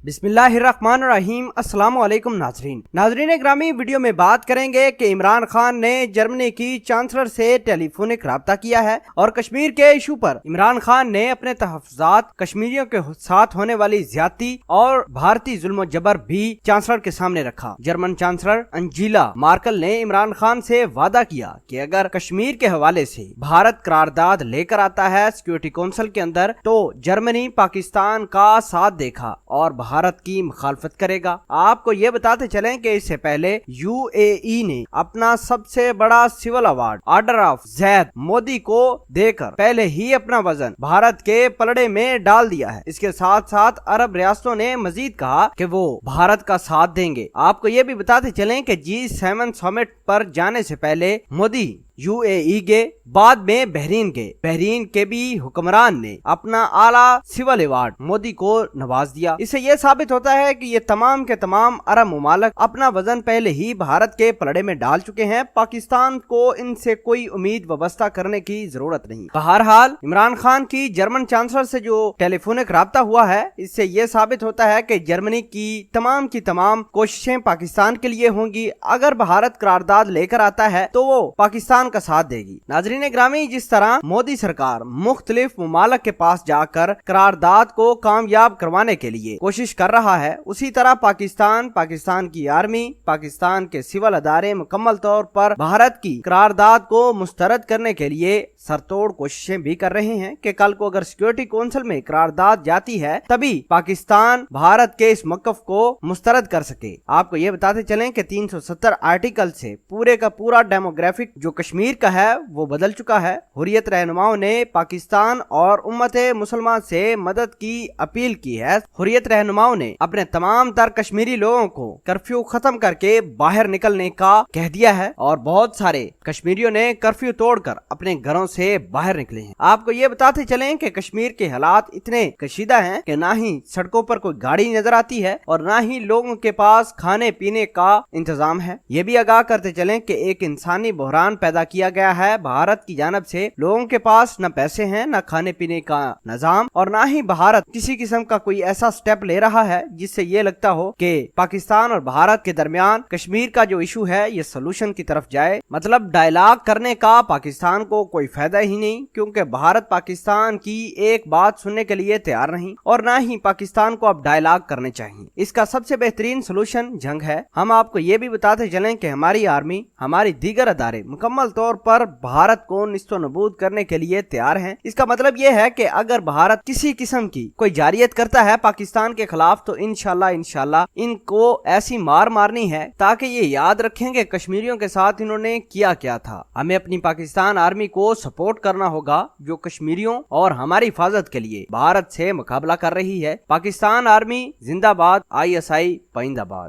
बिस्मिल्लाहिर्रहमानिर्रहीम। अस्सलाम वालेकुम नाजरीन ग्रामी, वीडियो में बात करेंगे कि इमरान खान ने जर्मनी की चांसलर से टेलीफोनिक राब्ता किया है और कश्मीर के इशू पर इमरान खान ने अपने तहफ्फुज़ात, कश्मीरियों के साथ होने वाली ज्यादती और भारतीय जुल्म जबर भी चांसलर के सामने रखा। जर्मन चांसलर अंजीला मार्कल ने इमरान खान से वादा किया कि अगर कश्मीर के हवाले से भारत करारदाद लेकर आता है सिक्योरिटी काउंसिल के अंदर तो जर्मनी पाकिस्तान का साथ देगा और भारत की मुखालफत करेगा। आपको ये बताते चलें कि इससे पहले यूएई ने अपना सबसे बड़ा सिविल अवार्ड ऑर्डर ऑफ ज़ैद मोदी को देकर पहले ही अपना वजन भारत के पलड़े में डाल दिया है। इसके साथ साथ अरब रियासतों ने मजीद कहा कि वो भारत का साथ देंगे। आपको ये भी बताते चलें कि G7 समिट पर जाने से पहले मोदी यूएई गए, बाद में बहरीन गए। बहरीन के भी हुक्मरान ने अपना आला सिविल अवार्ड मोदी को नवाज दिया। इससे यह साबित होता है कि ये तमाम के तमाम अरब मुमालिक अपना वजन पहले ही भारत के पलड़े में डाल चुके हैं। पाकिस्तान को इनसे कोई उम्मीद वाबस्ता करने की जरूरत नहीं। बहरहाल इमरान खान की जर्मन चांसलर से जो टेलीफोनिक राब्ता हुआ है, इससे यह साबित होता है कि जर्मनी की तमाम कोशिशें पाकिस्तान के लिए होंगी। अगर भारत करारदाद लेकर आता है तो वो पाकिस्तान का साथ देगी। नाजरीन ग्रामी, जिस तरह मोदी सरकार मुख्तलिफ मुमालिक के पास जाकर करारदाद को कामयाब करवाने के लिए कोशिश कर रहा है, उसी तरह पाकिस्तान की आर्मी, पाकिस्तान के सिविल अदारे मुकम्मल तौर पर भारत की करारदाद को मुस्तरद करने के लिए सरतोड़ कोशिशें भी कर रहे हैं कि कल को अगर सिक्योरिटी काउंसिल में करारदाद जाती है तभी पाकिस्तान भारत के इस मौक़िफ़ को मुस्तरद कर सके। आपको ये बताते चलें कि 370 आर्टिकल से पूरे का पूरा डेमोग्राफिक जो कश्मीर का है वो बदल चुका है। हुर्रियत रहनुमाओं ने पाकिस्तान और उम्मत मुसलमान से मदद की अपील की है। हुर्रियत रहनुमाओं ने अपने तमाम तर कश्मीरी लोगों को कर्फ्यू खत्म करके बाहर निकलने का कह दिया है और बहुत सारे कश्मीरियों ने कर्फ्यू तोड़कर अपने घरों से बाहर निकले हैं। आपको ये बताते चलें कि कश्मीर के हालात इतने कशीदा हैं कि ना ही सड़कों पर कोई गाड़ी नजर आती है और ना ही लोगों के पास खाने पीने का इंतजाम है। ये भी आगाह करते चलें कि एक इंसानी बहरान पैदा किया गया है भारत की जानब से। लोगों के पास न पैसे हैं, न खाने पीने का निजाम और ना ही भारत किसी किस्म का कोई ऐसा स्टेप ले रहा है जिससे ये लगता हो कि पाकिस्तान और भारत के दरमियान कश्मीर का जो इशू है ये सोल्यूशन की तरफ जाए। मतलब डायलॉग करने का पाकिस्तान को कोई फायदा ही नहीं, क्योंकि भारत पाकिस्तान की एक बात सुनने के लिए तैयार नहीं और ना ही पाकिस्तान को अब डायलॉग करने चाहिए। इसका सबसे बेहतरीन सोल्यूशन जंग है। हम आपको ये भी बताते चलें कि हमारी आर्मी, हमारी दीगर अदारे मुकम्मल तौर पर भारत को निस्तो नबूद करने के लिए तैयार हैं। इसका मतलब ये है कि अगर भारत किसी किस्म की कोई जारियत करता है पाकिस्तान के खिलाफ तो इंशाल्लाह इनको ऐसी मार मारनी है ताकि ये याद रखें कि कश्मीरियों के साथ इन्होंने किया क्या था। हमें अपनी पाकिस्तान आर्मी को सपोर्ट करना होगा जो कश्मीरियों और हमारी हिफाजत के लिए भारत से मुकाबला कर रही है। पाकिस्तान आर्मी जिंदाबाद, ISI पाइंदाबाद।